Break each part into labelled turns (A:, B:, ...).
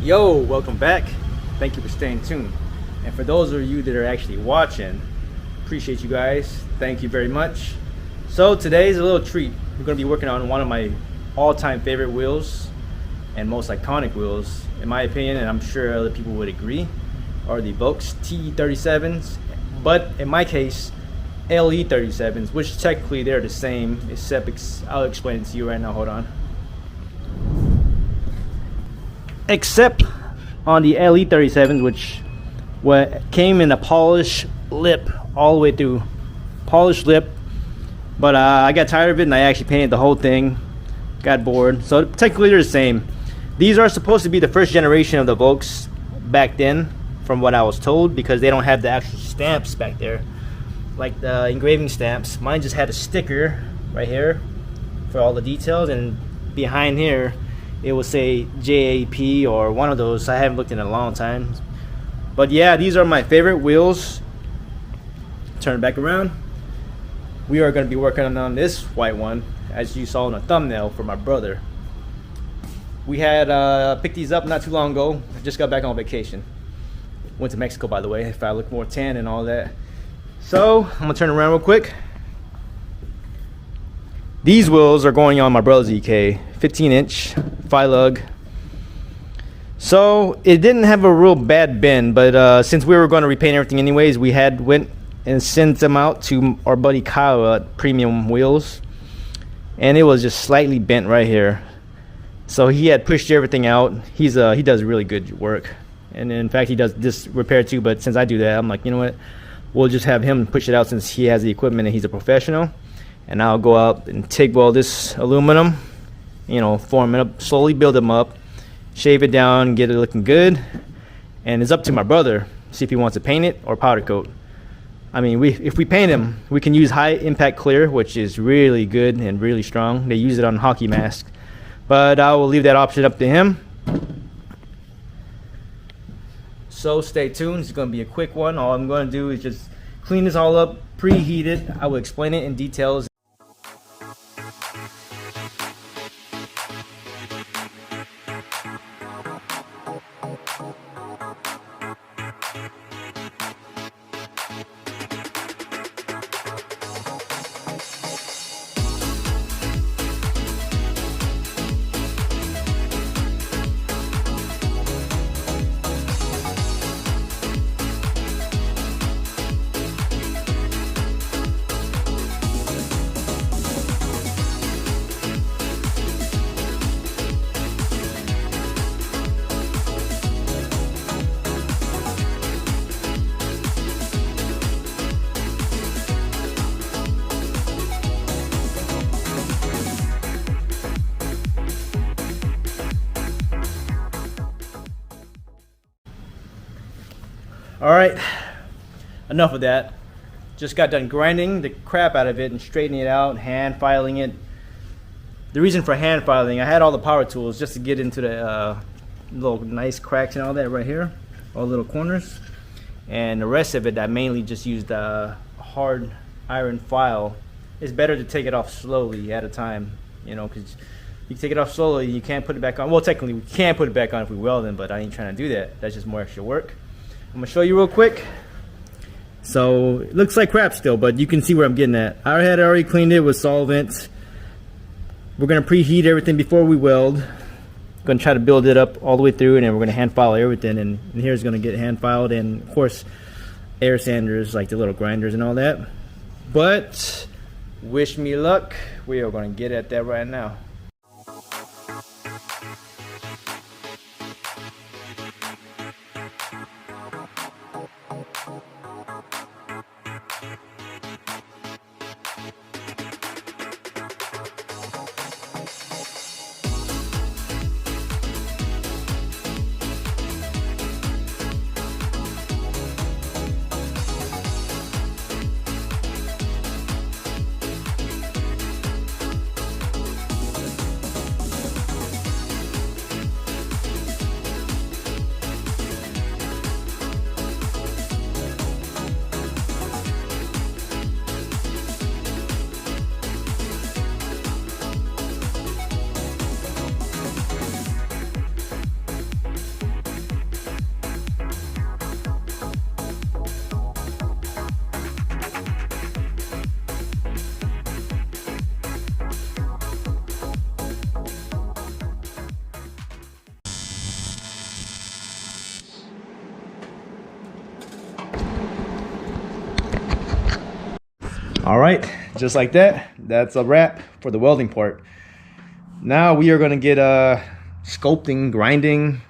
A: Yo, welcome back. Thank you for staying tuned. And for those of you that are actually watching, appreciate you guys. Thank you very much. So today's a little treat. We're going to be working on one of my all-time favorite wheels and most iconic wheels, in my opinion, and I'm sure other people would agree, are the Volk Te37s. But in my case, LE37s, which technically they're the same, except I'll explain it to you right now. Hold on. Except on the LE37s, which came in a polished lip all the way through, polished lip. But I got tired of it and I actually painted the whole thing. Got bored. So technically they're the same. These are supposed to be the first generation of the Volks back then, from what I was told, because they don't have the actual stamps back there, like the engraving stamps. Mine just had a sticker right here for all the details, and behind here it will say JAP or one of those. I haven't looked in a long time. But yeah, these are my favorite wheels. Turn it back around. We are going to be working on this white one, as you saw in the thumbnail, for my brother. We had picked these up not too long ago. I just got back on vacation. Went to Mexico, by the way, if I look more tan and all that. So I'm gonna turn around real quick. These wheels are going on my brother's EK, 15-inch, 5-lug. So it didn't have a real bad bend, but since we were going to repaint everything anyways, we went and sent them out to our buddy Kyle at Premium Wheels, and it was just slightly bent right here. So he had pushed everything out. He does really good work, and in fact he does this repair too. But since I do that, I'm like, you know what? We'll just have him push it out since he has the equipment and he's a professional. And I'll go out and TIG weld this aluminum, you know, form it up, slowly build them up, shave it down, get it looking good. And it's up to my brother, see if he wants to paint it or powder coat. I mean, if we paint them, we can use high impact clear, which is really good and really strong. They use it on hockey masks. But I will leave that option up to him. So stay tuned. It's going to be a quick one. All I'm going to do is just clean this all up, preheat it. I will explain it in details. Alright, enough of that. Just got done grinding the crap out of it and straightening it out, hand filing it. The reason for hand filing, I had all the power tools just to get into the little nice cracks and all that right here, all the little corners. And the rest of it, I mainly just used a hard iron file. It's better to take it off slowly at a time, you know, because you take it off slowly, you can't put it back on. Well, technically we can put it back on if we weld it, but I ain't trying to do that. That's just more extra work. I'm gonna show you real quick. So it looks like crap still, but you can see where I'm getting at. I had already cleaned it with solvent. We're gonna preheat everything before we weld. Gonna try to build it up all the way through, and then we're gonna hand file everything. And here's gonna get hand filed, and of course, air sanders, like the little grinders and all that. But wish me luck. We are gonna get at that right now. All right, just like that, that's a wrap for the welding part. Now we are going to get sculpting, grinding,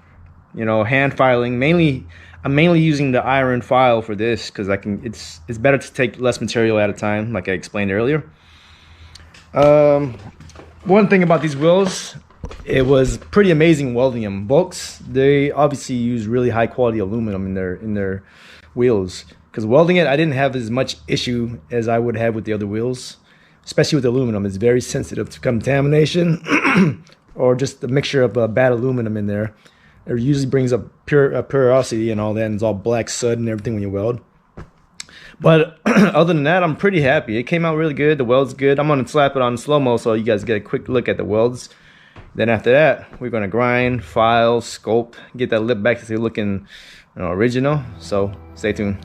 A: you know, hand filing. I'm mainly using the iron file for this because it's better to take less material at a time, like I explained earlier. One thing about these wheels, it was pretty amazing welding them. Volks, they obviously use really high quality aluminum in their wheels. Because welding it, I didn't have as much issue as I would have with the other wheels, especially with aluminum. It's very sensitive to contamination or just a mixture of bad aluminum in there. It usually brings up porosity and all that, and it's all black soot and everything when you weld. But other than that, I'm pretty happy. It came out really good. The weld's good. I'm going to slap it on slow-mo so you guys get a quick look at the welds. Then after that, we're going to grind, file, sculpt, get that lip back to looking, you know, original. So stay tuned.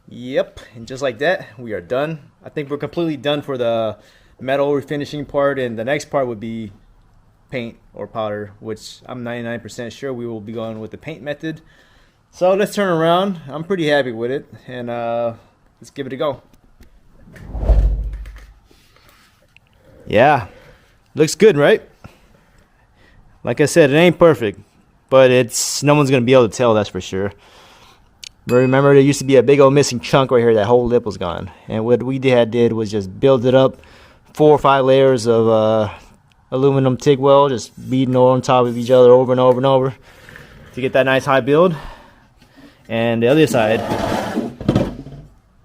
A: Yep, and just like that, we are done. I think we're completely done for the metal refinishing part, and the next part would be paint or powder, which I'm 99% sure we will be going with the paint method. So let's turn around. I'm pretty happy with it, and let's give it a go. Yeah, looks good, right? Like I said, it ain't perfect, but no one's gonna be able to tell, that's for sure. But remember, there used to be a big old missing chunk right here. That whole lip was gone. And what we did was just build it up, 4 or 5 layers of aluminum TIG weld, just beating on top of each other over and over and over to get that nice high build. And the other side,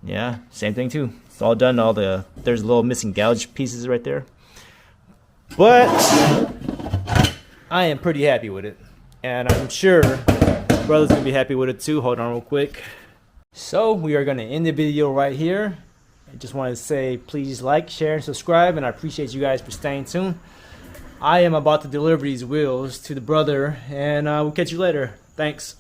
A: yeah, same thing too. It's all done. There's little missing gouge pieces right there. But I am pretty happy with it, and I'm sure brother's gonna be happy with it too. Hold on real quick. So we are gonna end the video right here. I just wanted to say please like, share, and subscribe, and I appreciate you guys for staying tuned. I am about to deliver these wheels to the brother, and we'll catch you later. Thanks.